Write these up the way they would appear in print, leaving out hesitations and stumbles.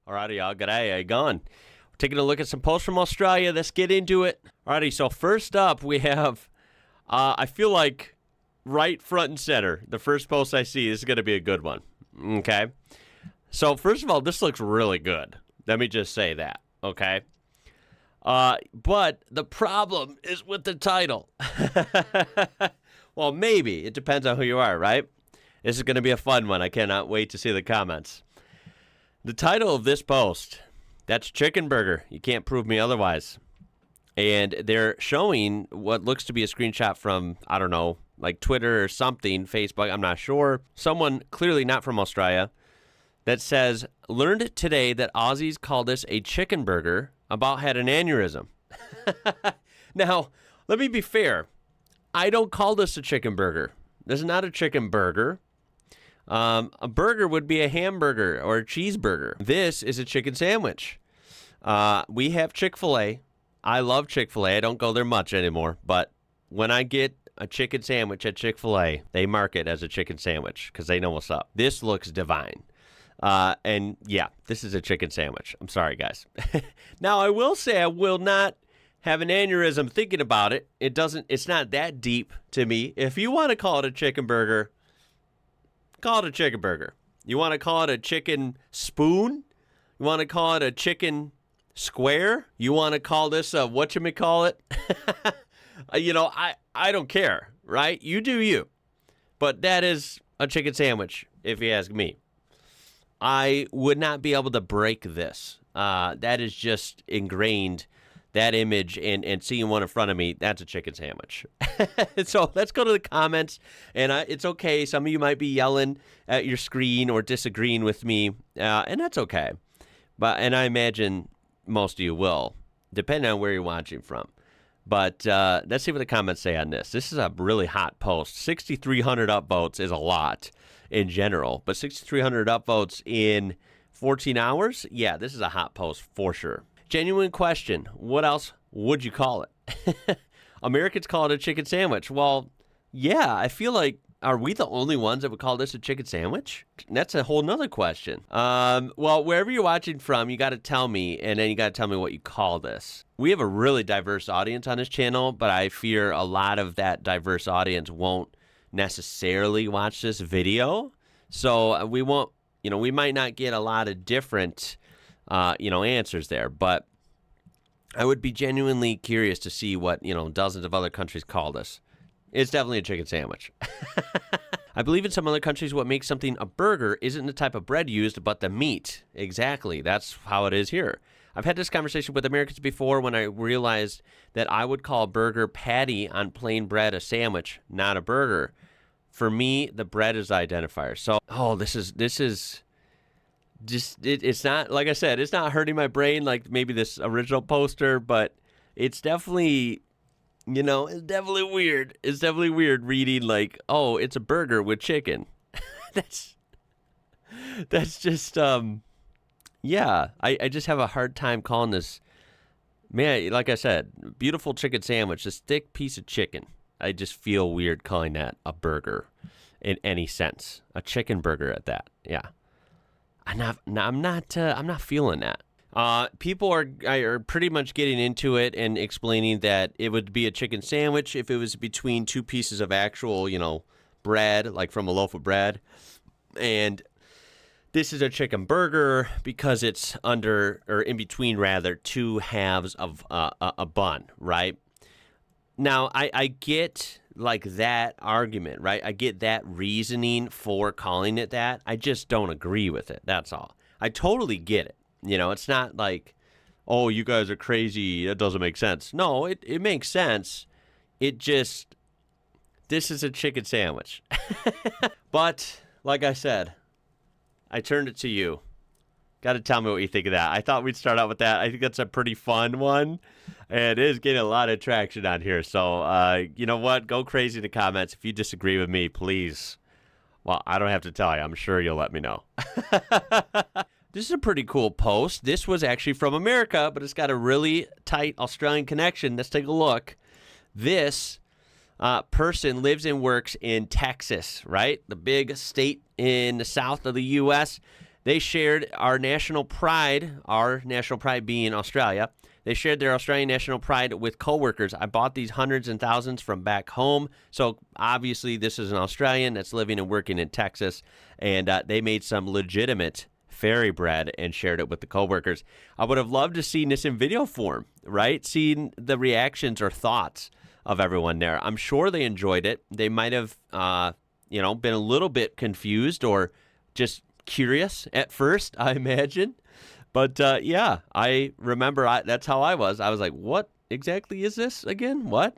Alrighty, y'all. G'day. How you going? We're taking a look at some posts from Australia. Let's get into it. Alrighty, so first up we have, I feel like right front and center, the first post I see, this is going to be a good one. Okay? So first of all, this looks really good. Let me just say that. Okay? But the problem is with the title. Well, maybe. It depends on who you are, right? This is going to be a fun one. I cannot wait to see the comments. The title of this post, that's Chicken Burger. You can't prove me otherwise. And they're showing what looks to be a screenshot from, I don't know, like Twitter or something, Facebook, I'm not sure. Someone clearly not from Australia that says, learned today that Aussies call this a chicken burger, about had an aneurysm. Now, let me be fair. I don't call this a chicken burger. This is not a chicken burger. A burger would be a hamburger or a cheeseburger. This is a chicken sandwich. We have Chick-fil-A. I love Chick-fil-A. I don't go there much anymore. But when I get a chicken sandwich at Chick-fil-A, they mark it as a chicken sandwich because they know what's up. This looks divine. And yeah, this is a chicken sandwich. I'm sorry, guys. Now, I will say I will not have an aneurysm thinking about it. It's not that deep to me. If you want to call it a chicken burger, call it a chicken burger. You want to call it a chicken spoon? You want to call it a chicken square? You want to call this a whatchamacallit? I don't care, right? You do you. But that is a chicken sandwich, if you ask me. I would not be able to break this. That is just ingrained. That image and seeing one in front of me, that's a chicken sandwich. So let's go to the comments. And it's okay. Some of you might be yelling at your screen or disagreeing with me, and that's okay. And I imagine most of you will, depending on where you're watching from. But let's see what the comments say on this. This is a really hot post. 6,300 upvotes is a lot in general, but 6,300 upvotes in 14 hours? Yeah, this is a hot post for sure. Genuine question. What else would you call it? Americans call it a chicken sandwich. Well, yeah, I feel like, are we the only ones that would call this a chicken sandwich? That's a whole nother question. Well, wherever you're watching from, you got to tell me, and then you got to tell me what you call this. We have a really diverse audience on this channel, but I fear a lot of that diverse audience won't necessarily watch this video. So we won't, we might not get a lot of different answers there, but I would be genuinely curious to see what, dozens of other countries call this. It's definitely a chicken sandwich. I believe in some other countries what makes something a burger isn't the type of bread used, but the meat. Exactly. That's how it is here. I've had this conversation with Americans before when I realized that I would call a burger patty on plain bread a sandwich, not a burger. For me, the bread is the identifier. So, this is just, it's not, like I said, it's not hurting my brain like maybe this original poster, but it's definitely, it's definitely weird. It's definitely weird reading like, it's a burger with chicken. That's just, I just have a hard time calling this, man, like I said, beautiful chicken sandwich, this thick piece of chicken. I just feel weird calling that a burger in any sense. A chicken burger at that. Yeah. I'm not feeling that. People are pretty much getting into it and explaining that it would be a chicken sandwich if it was between two pieces of actual, bread, like from a loaf of bread. And this is a chicken burger because it's in between rather, two halves of a bun, right? Now, I get like that argument, right? I get that reasoning for calling it that. I just don't agree with it. That's all. I totally get it. It's not like, oh, you guys are crazy. That doesn't make sense. No, it makes sense. This is a chicken sandwich. But like I said, I turned it to you. Got to tell me what you think of that. I thought we'd start out with that. I think that's a pretty fun one. And it is getting a lot of traction on here. So, you know what? Go crazy in the comments. If you disagree with me, please. Well, I don't have to tell you. I'm sure you'll let me know. This is a pretty cool post. This was actually from America, but it's got a really tight Australian connection. Let's take a look. This person lives and works in Texas, right? The big state in the south of the U.S., They shared our national pride being Australia. They shared their Australian national pride with coworkers. I bought these hundreds and thousands from back home. So obviously this is an Australian that's living and working in Texas, and they made some legitimate fairy bread and shared it with the coworkers. I would have loved to see this in video form, right? Seeing the reactions or thoughts of everyone there. I'm sure they enjoyed it. They might have, been a little bit confused or just curious at first, I imagine. But yeah, I remember that's how I was. I was like, what exactly is this again? What?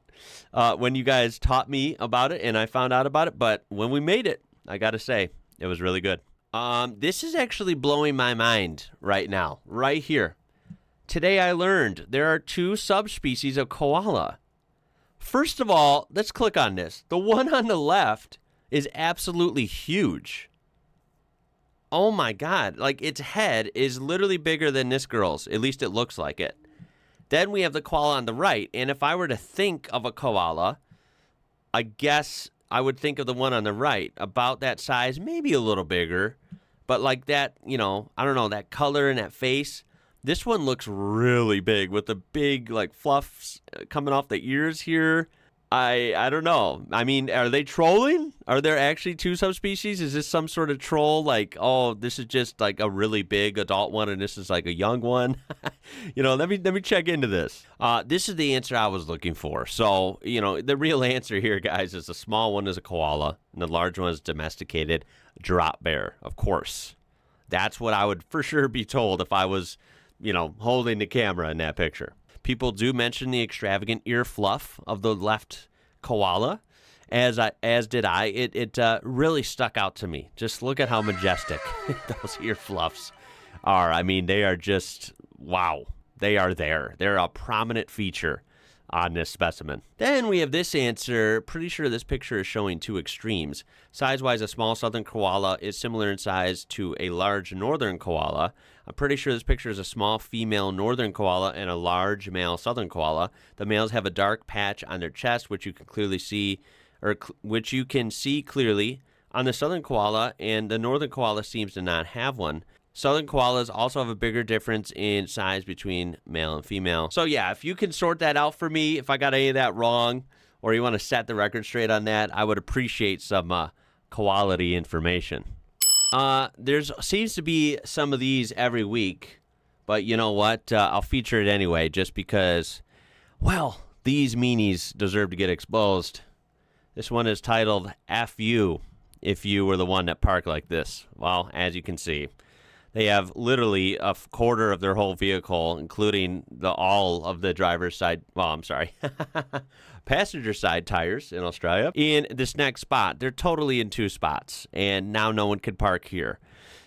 When you guys taught me about it and I found out about it. But when we made it, I got to say, it was really good. This is actually blowing my mind right now, right here. Today I learned there are 2 subspecies of koala. First of all, let's click on this. The one on the left is absolutely huge. Oh my God, like its head is literally bigger than this girl's. At least it looks like it. Then we have the koala on the right. And if I were to think of a koala, I guess I would think of the one on the right, about that size, maybe a little bigger. But like that, I don't know, that color and that face. This one looks really big with the big like fluffs coming off the ears here. I don't know. I mean, are they trolling? Are there actually 2 subspecies? Is this some sort of troll? Like, oh, this is just like a really big adult one, and this is like a young one. Let me check into this. This is the answer I was looking for. So, the real answer here, guys, is the small one is a koala, and the large one is domesticated drop bear. Of course, that's what I would for sure be told if I was, holding the camera in that picture. People do mention the extravagant ear fluff of the left koala, as did I. It really stuck out to me. Just look at how majestic those ear fluffs are. I mean, they are just, wow. They are there. They're a prominent feature on this specimen. Then we have this answer. Pretty sure this picture is showing 2 extremes. Size-wise, a small southern koala is similar in size to a large northern koala. I'm pretty sure this picture is a small female northern koala and a large male southern koala. The males have a dark patch on their chest, which you can clearly see, which you can see clearly on the southern koala, and the northern koala seems to not have one. Southern koalas also have a bigger difference in size between male and female. So yeah, if you can sort that out for me, if I got any of that wrong, or you want to set the record straight on that, I would appreciate some quality information. There seems to be some of these every week, but you know what? I'll feature it anyway, just because, well, these meanies deserve to get exposed. This one is titled F You if you were the one that parked like this. Well, as you can see, they have literally a quarter of their whole vehicle, including all of the driver's side, passenger side tires in Australia, in this next spot. They're totally in 2 spots, and now no one can park here.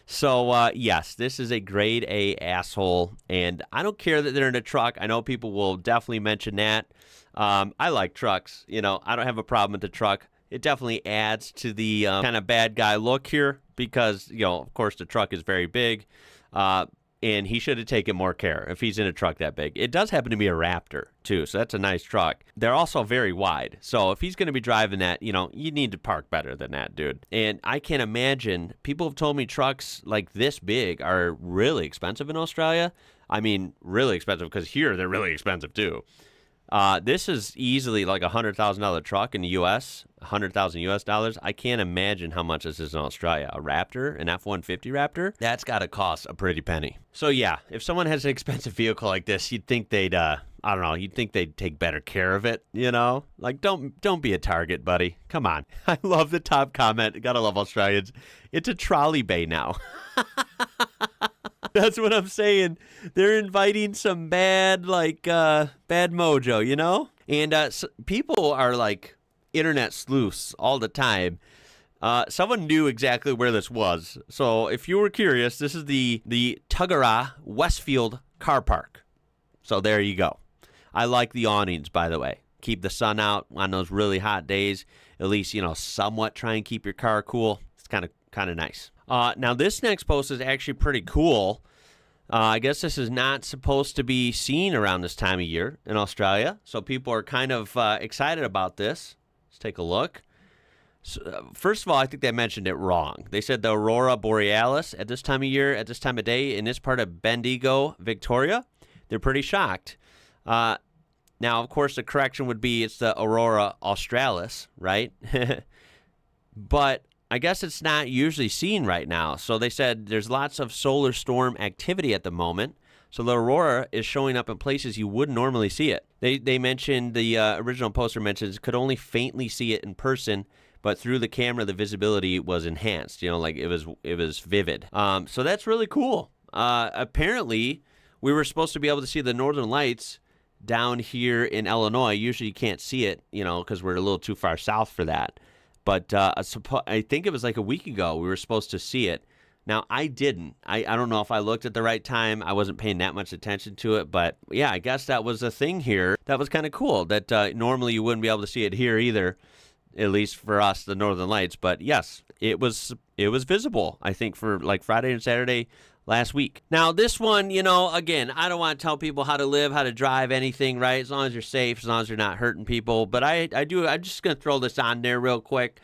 So, yes, this is a grade A asshole, and I don't care that they're in a truck. I know people will definitely mention that. I like trucks. I don't have a problem with the truck. It definitely adds to the kind of bad guy look here because, of course, the truck is very big, and he should have taken more care if he's in a truck that big. It does happen to be a Raptor, too, so that's a nice truck. They're also very wide, so if he's going to be driving that, you need to park better than that, dude. And I can't imagine, people have told me trucks like this big are really expensive in Australia. I mean, really expensive, because here they're really expensive, too. This is easily like a $100,000 truck in the U.S., $100,000 US. I can't imagine how much this is in Australia. A Raptor, an F-150 Raptor, that's got to cost a pretty penny. So yeah, if someone has an expensive vehicle like this, you'd think they'd, you'd think they'd take better care of it, Like, don't be a target, buddy. Come on. I love the top comment. Gotta love Australians. It's a trolley bay now. That's what I'm saying. They're inviting some bad mojo, And people are like internet sleuths all the time. Someone knew exactly where this was. So if you were curious, this is the Tuggerah Westfield car park. So there you go. I like the awnings, by the way. Keep the sun out on those really hot days. At least, somewhat try and keep your car cool. It's kind of nice. Now, this next post is actually pretty cool. I guess this is not supposed to be seen around this time of year in Australia, so people are kind of excited about this. Let's take a look. So, first of all, I think they mentioned it wrong. They said the Aurora Borealis at this time of year, at this time of day, in this part of Bendigo, Victoria. They're pretty shocked. Now, of course, the correction would be it's the Aurora Australis, right? But I guess it's not usually seen right now. So they said there's lots of solar storm activity at the moment. So the aurora is showing up in places you wouldn't normally see it. They mentioned, the original poster mentions, could only faintly see it in person, but through the camera, the visibility was enhanced. You know, like it was vivid. So that's really cool. Apparently, we were supposed to be able to see the Northern Lights down here in Illinois. Usually you can't see it, you know, because we're a little too far south for that. But I think it was like a week ago we were supposed to see it. Now, I didn't. I don't know if I looked at the right time. I wasn't paying that much attention to it. But, yeah, I guess that was a thing here. That was kind of cool that normally you wouldn't be able to see it here either, at least for us, the Northern Lights. But, yes, it was visible, I think, for like Friday and Saturday last week. Now, this one, you know, again, I don't want to tell people how to live, how to drive, anything, right? As long as you're safe, as long as you're not hurting people. But I'm just going to throw this on there real quick.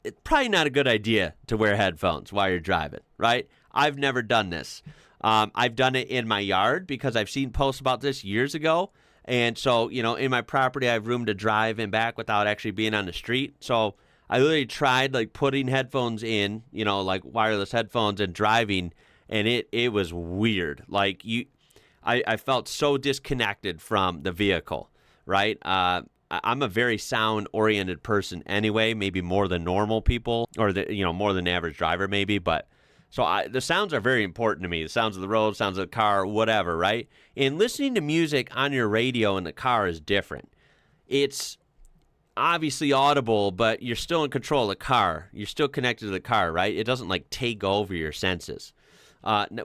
It's probably not a good idea to wear headphones while you're driving, right? I've never done this. I've done it in my yard because I've seen posts about this years ago. And so, you know, in my property, I have room to drive and back without actually being on the street. So I literally tried like putting headphones in, you know, like wireless headphones and driving, and it was weird. Like I felt so disconnected from the vehicle, right? I'm a very sound-oriented person anyway, maybe more than normal people, or more than the average driver maybe. But so the sounds are very important to me. The sounds of the road, sounds of the car, whatever, right? And listening to music on your radio in the car is different. It's obviously audible, but you're still in control of the car. You're still connected to the car, right? It doesn't like take over your senses.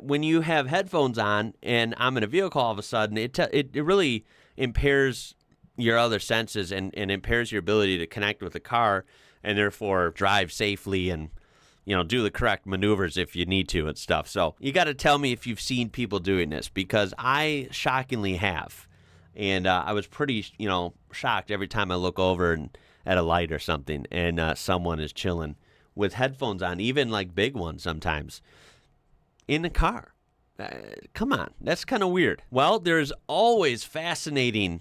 When you have headphones on and I'm in a vehicle all of a sudden, it really impairs your other senses and impairs your ability to connect with the car and therefore drive safely and, you know, do the correct maneuvers if you need to and stuff. So you got to tell me if you've seen people doing this, because I shockingly have. And I was pretty, you know, shocked every time I look over at a light or something and someone is chilling with headphones on, even like big ones sometimes, in the car. Come on, that's kind of weird. Well, there's always fascinating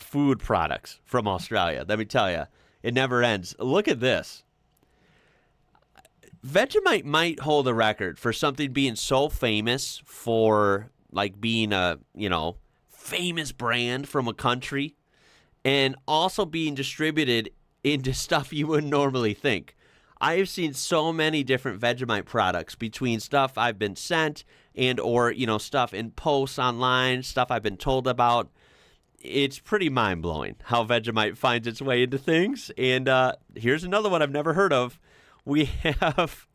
food products from Australia. Let me tell you, it never ends. Look at this. Vegemite might hold a record for something being so famous for like being a, you know, famous brand from a country and also being distributed into stuff you wouldn't normally think. I've seen so many different Vegemite products between stuff I've been sent and or, you know, stuff in posts online, stuff I've been told about. It's pretty mind-blowing how Vegemite finds its way into things. And here's another one I've never heard of. We have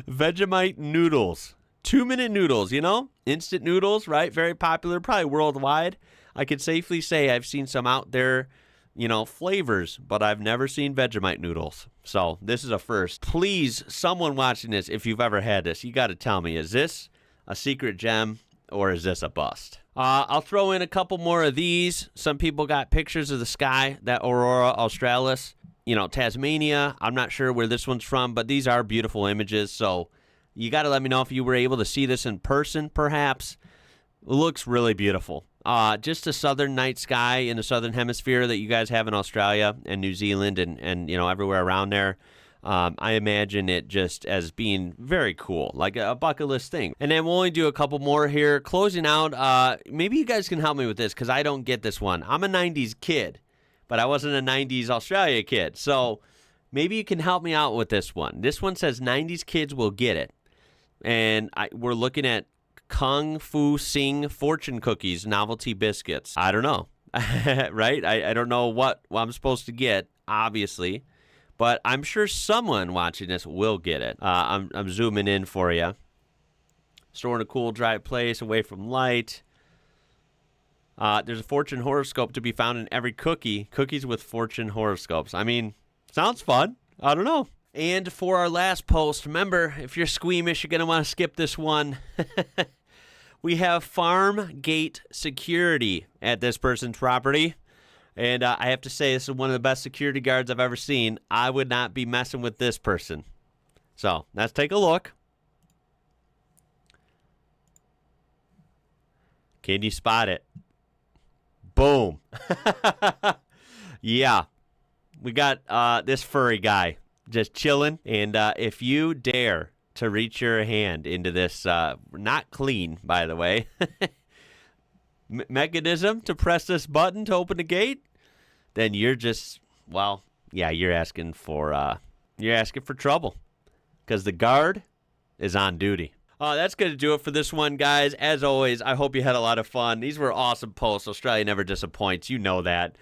Vegemite noodles. 2-minute noodles, you know? Instant noodles, right? Very popular, probably worldwide. I could safely say I've seen some out there, you know, flavors, but I've never seen Vegemite noodles. So this is a first. Please, someone watching this, if you've ever had this, you got to tell me, is this a secret gem or is this a bust? I'll throw in a couple more of these. Some people got pictures of the sky, that Aurora Australis, you know, Tasmania. I'm not sure where this one's from, but these are beautiful images. So you got to let me know if you were able to see this in person, perhaps. It looks really beautiful. Just the southern night sky in the southern hemisphere that you guys have in Australia and New Zealand and you know, everywhere around there. I imagine it just as being very cool, like a bucket list thing. And then we'll only do a couple more here. Closing out, maybe you guys can help me with this because I don't get this one. I'm a 90s kid, but I wasn't a 90s Australia kid. So maybe you can help me out with this one. This one says 90s kids will get it. And we're looking at Kung Fu Sing fortune cookies, novelty biscuits. I don't know, right? I don't know what I'm supposed to get, obviously. But I'm sure someone watching this will get it. I'm zooming in for you. Store in a cool, dry place away from light. There's a fortune horoscope to be found in every cookie. Cookies with fortune horoscopes. I mean, sounds fun. I don't know. And for our last post, remember, if you're squeamish, you're going to want to skip this one. We have farm gate security at this person's property. And I have to say, this is one of the best security guards I've ever seen. I would not be messing with this person. So let's take a look. Can you spot it? Boom. Yeah. We got this furry guy just chilling. And if you dare to reach your hand into this, not clean, by the way, mechanism to press this button to open the gate, then you're just, well, yeah, you're asking for trouble, because the guard is on duty. That's going to do it for this one, guys. As always, I hope you had a lot of fun. These were awesome posts. Australia never disappoints. You know that.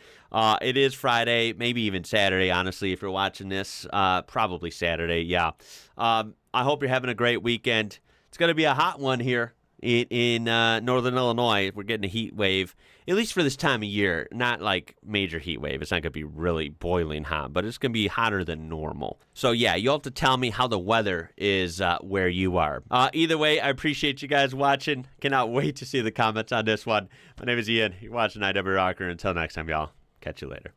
It is Friday, maybe even Saturday, honestly, if you're watching this. Probably Saturday, yeah. I hope you're having a great weekend. It's going to be a hot one here in northern Illinois. We're getting a heat wave, at least for this time of year. Not like major heat wave. It's not going to be really boiling hot, but it's going to be hotter than normal. So yeah, you'll have to tell me how the weather is where you are. Either way, I appreciate you guys watching. Cannot wait to see the comments on this one. My name is Ian. You're watching IWrocker. Until next time, y'all. Catch you later.